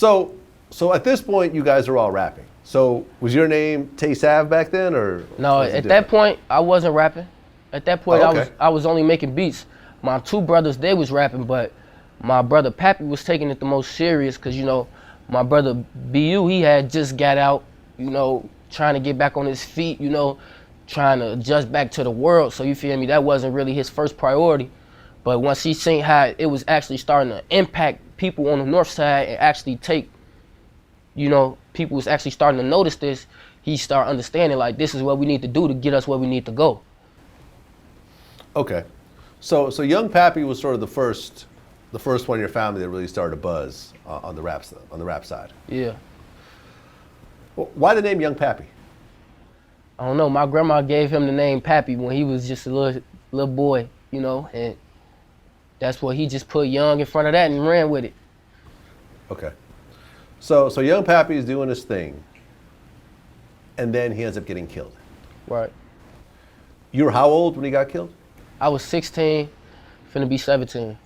So at this point, you guys are all rapping. So was your name TaySav back then, or? No, at that point, I wasn't rapping. At that point, I was only making beats. My two brothers, they was rapping, but my brother Pappy was taking it the most serious, because, you know, my brother BU, he had just got out, you know, trying to get back on his feet, you know, trying to adjust back to the world. So you feel me, that wasn't really his first priority. But once he seen how it was actually starting to impact people on the north side and actually take, you know, people was actually starting to notice this, he started understanding, like, this is what we need to do to get us where we need to go. Okay. So Young Pappy was sort of the first one in your family that really started to buzz on the rap side. Yeah. Well, why the name Young Pappy? I don't know. My grandma gave him the name Pappy when he was just a little boy, you know, and that's what he just put Young in front of that and ran with it. Okay. So Young Pappy is doing his thing, and then he ends up getting killed. Right. You were how old when he got killed? I was 16, finna be 17.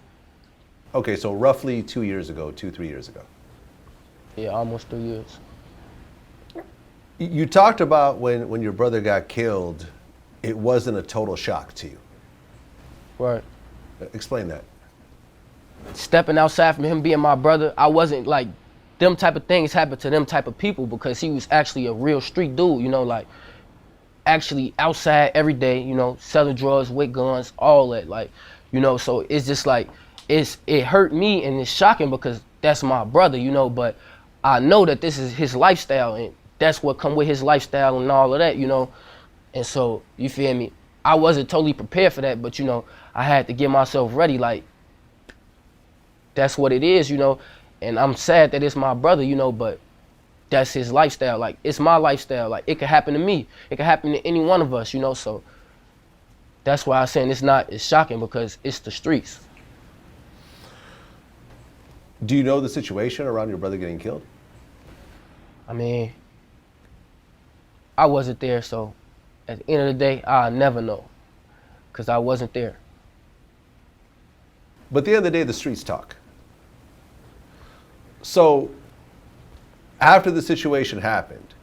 Okay, so roughly 2 years ago, 3 years ago. Yeah, almost 3 years. You talked about when your brother got killed, it wasn't a total shock to you. Right. Explain that. Stepping outside from him being my brother, I wasn't like, them type of things happen to them type of people, because he was actually a real street dude, you know, like actually outside every day, you know, selling drugs with guns, all that, like, you know, so it's just like, it hurt me and it's shocking because that's my brother, you know, but I know that this is his lifestyle and that's what come with his lifestyle and all of that, you know, and so, you feel me, I wasn't totally prepared for that, but, you know, I had to get myself ready, like, that's what it is, you know, and I'm sad that it's my brother, you know, but that's his lifestyle. Like, it's my lifestyle. Like, it could happen to me. It could happen to any one of us, you know, so that's why I'm saying it's shocking, because it's the streets. Do you know the situation around your brother getting killed? I mean, I wasn't there, so at the end of the day, I'll never know, because I wasn't there. But at the end of the day, the streets talk. So after the situation happened,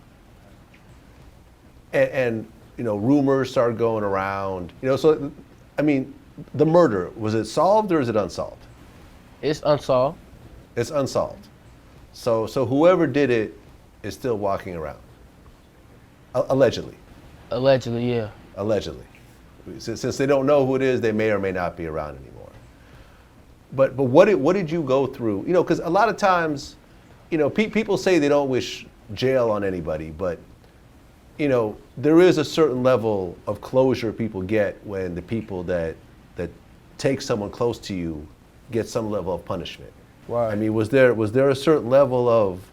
and you know, rumors started going around, you know, so, I mean, the murder, was it solved or is it unsolved? It's unsolved. It's unsolved. So whoever did it is still walking around. Allegedly. Allegedly, yeah. Allegedly. Since they don't know who it is, they may or may not be around anymore. But what did you go through? You know, because a lot of times, you know, people say they don't wish jail on anybody, but, you know, there is a certain level of closure people get when the people that take someone close to you get some level of punishment. Right. I mean, was there a certain level of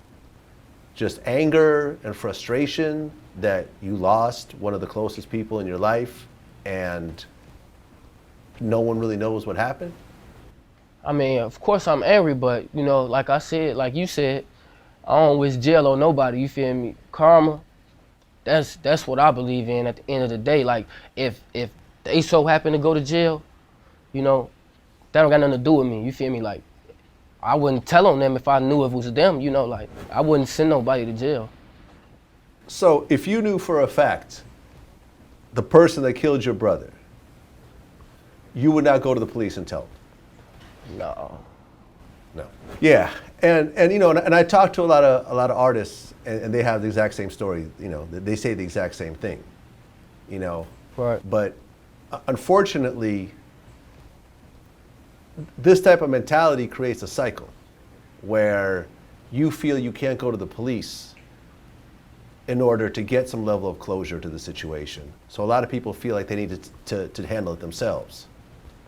just anger and frustration that you lost one of the closest people in your life and no one really knows what happened? I mean, of course I'm angry, but, you know, like I said, like you said, I don't wish jail on nobody, you feel me? Karma, that's what I believe in at the end of the day. Like, if they so happen to go to jail, you know, that don't got nothing to do with me, you feel me? Like, I wouldn't tell on them if I knew it was them, you know, like, I wouldn't send nobody to jail. So if you knew for a fact the person that killed your brother, you would not go to the police and tell them? No. No. Yeah, and you know, and I talk to a lot of artists, and they have the exact same story. You know, they say the exact same thing. You know. Right. But unfortunately, this type of mentality creates a cycle where you feel you can't go to the police in order to get some level of closure to the situation. So a lot of people feel like they need to handle it themselves.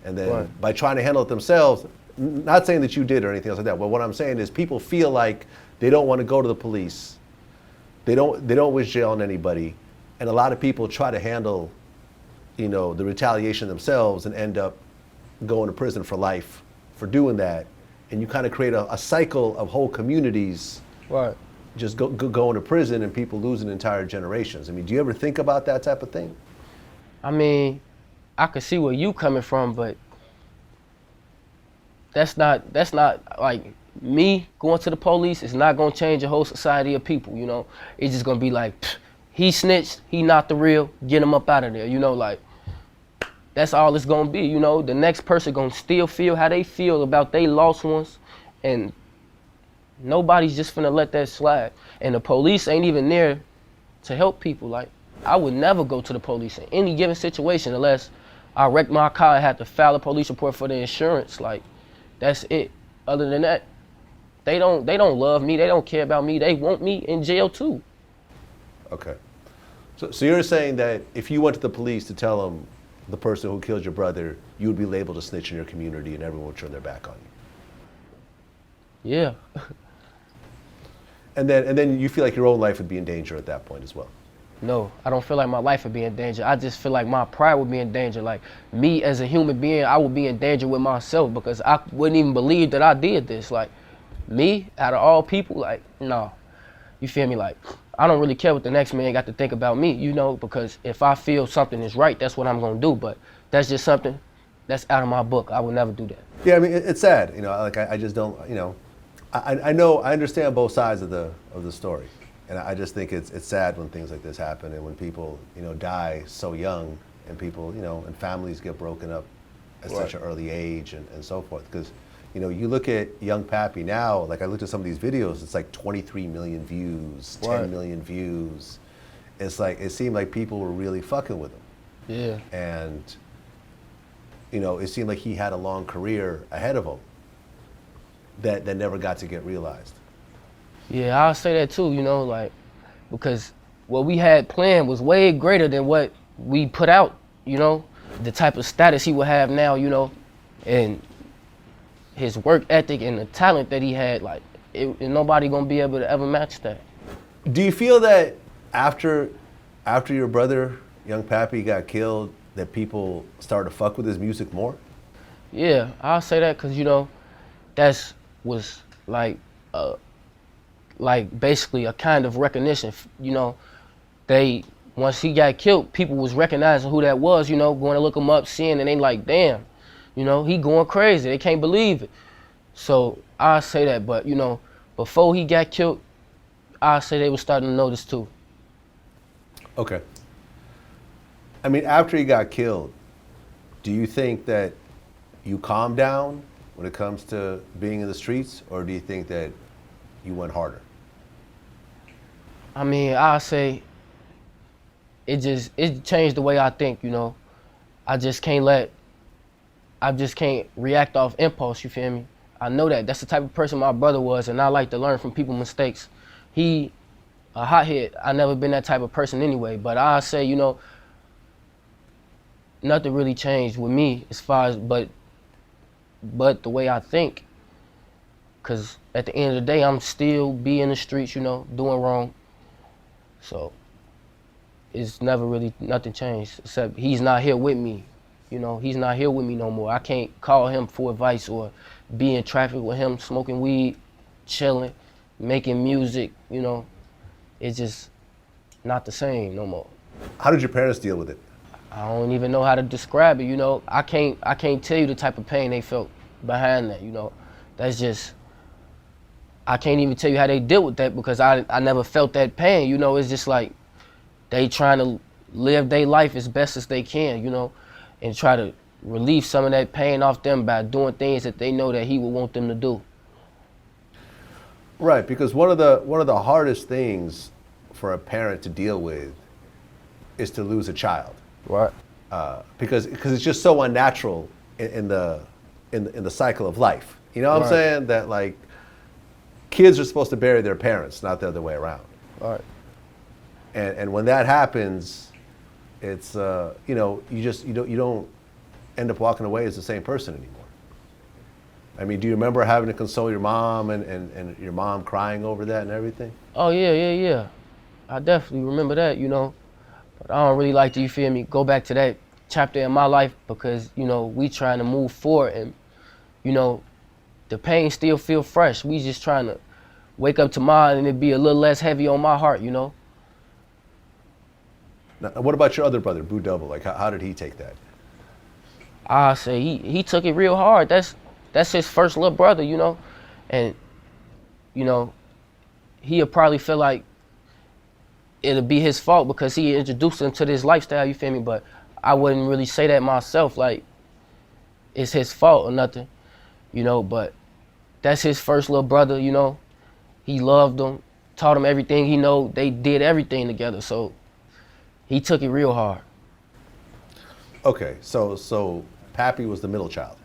And then right. by trying to handle it themselves, not saying that you did or anything else like that, but what I'm saying is people feel like they don't want to go to the police. They don't wish jail on anybody. And a lot of people try to handle, you know, the retaliation themselves and end up going to prison for life for doing that. And you kind of create a cycle of whole communities right. just going to prison and people losing entire generations. I mean, do you ever think about that type of thing? I mean, I could see where you coming from, but that's not like me going to the police is not gonna change a whole society of people, you know. It's just gonna be like, pfft, he snitched, he not the real, get him up out of there, you know, like, that's all it's gonna be, you know. The next person gonna still feel how they feel about they lost ones, and nobody's just finna let that slide. And the police ain't even there to help people. Like, I would never go to the police in any given situation unless I wrecked my car and had to file a police report for the insurance. Like, that's it. Other than that, they don't love me, they don't care about me, they want me in jail too. Okay. So you're saying that if you went to the police to tell them the person who killed your brother, you would be labeled a snitch in your community and everyone would turn their back on you? Yeah. And then you feel like your own life would be in danger at that point as well? No, I don't feel like my life would be in danger. I just feel like my pride would be in danger. Like, me as a human being, I would be in danger with myself because I wouldn't even believe that I did this. Like, me, out of all people, like, no. You feel me? Like, I don't really care what the next man got to think about me, you know, because if I feel something is right, that's what I'm gonna do. But that's just something that's out of my book. I would never do that. Yeah, I mean, it's sad, you know, like I just don't, you know, I know, I understand both sides of the story. And I just think it's sad when things like this happen and when people, you know, die so young and people, you know, and families get broken up at such an early age and so forth. Because, you know, you look at Young Pappy now, like I looked at some of these videos, it's like 23 million views, 10 million views. It's like, it seemed like people were really fucking with him. Yeah. And, you know, it seemed like he had a long career ahead of him that never got to get realized. Yeah, I'll say that too, you know, like, because what we had planned was way greater than what we put out, you know, the type of status he would have now, you know, and his work ethic and the talent that he had, like, nobody gonna be able to ever match that. Do you feel that after your brother, Young Pappy, got killed, that people started to fuck with his music more? Yeah, I'll say that because, you know, that was like basically a kind of recognition, you know. Once he got killed, people was recognizing who that was, you know, going to look him up, seeing, and they like, damn, you know, he going crazy, they can't believe it. So I say that, but you know, before he got killed, I say they were starting to notice too. Okay. I mean, after he got killed, do you think that you calmed down when it comes to being in the streets, or do you think that you went harder? I mean, I'll say it changed the way I think, you know. I just can't react off impulse, you feel me? I know that. That's the type of person my brother was, and I like to learn from people's mistakes. He a hothead. I never been that type of person anyway, but I say, you know, nothing really changed with me as far as, but the way I think. Cause at the end of the day, I'm still be in the streets, you know, doing wrong. So it's never really, nothing changed, except he's not here with me. You know, he's not here with me no more. I can't call him for advice or be in traffic with him, smoking weed, chilling, making music, you know. It's just not the same no more. How did your parents deal with it? I don't even know how to describe it, you know. I can't tell you the type of pain they felt behind that, you know. That's just, I can't even tell you how they dealt with that because I never felt that pain, you know. It's just like they trying to live their life as best as they can, you know, and try to relieve some of that pain off them by doing things that they know that he would want them to do. Right, because one of the hardest things for a parent to deal with is to lose a child. Right. Because it's just so unnatural in the cycle of life. You know what I'm saying? That like kids are supposed to bury their parents, not the other way around. Right. And when that happens, it's you know, you don't end up walking away as the same person anymore. I mean, do you remember having to console your mom and your mom crying over that and everything? Oh yeah. I definitely remember that, you know. But I don't really like to, you feel me, go back to that chapter in my life because, you know, we trying to move forward and, you know, the pain still feel fresh. We just trying to wake up tomorrow and it be a little less heavy on my heart, you know. Now, what about your other brother, Budouble? Like, how did he take that? I say he took it real hard. That's his first little brother, you know. And you know, he'll probably feel like it'll be his fault because he introduced him to this lifestyle, you feel me? But I wouldn't really say that myself, like it's his fault or nothing, you know, but that's his first little brother, you know. He loved him, taught him everything he know. They did everything together, so he took it real hard. Okay, so Pappy was the middle child.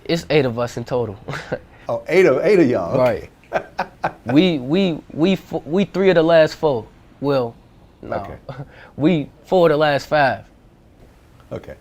It's 8 of us in total. Oh, eight of y'all. Okay. Right. We 3 of the last 4. Well, no. Okay. We 4 of the last 5. Okay.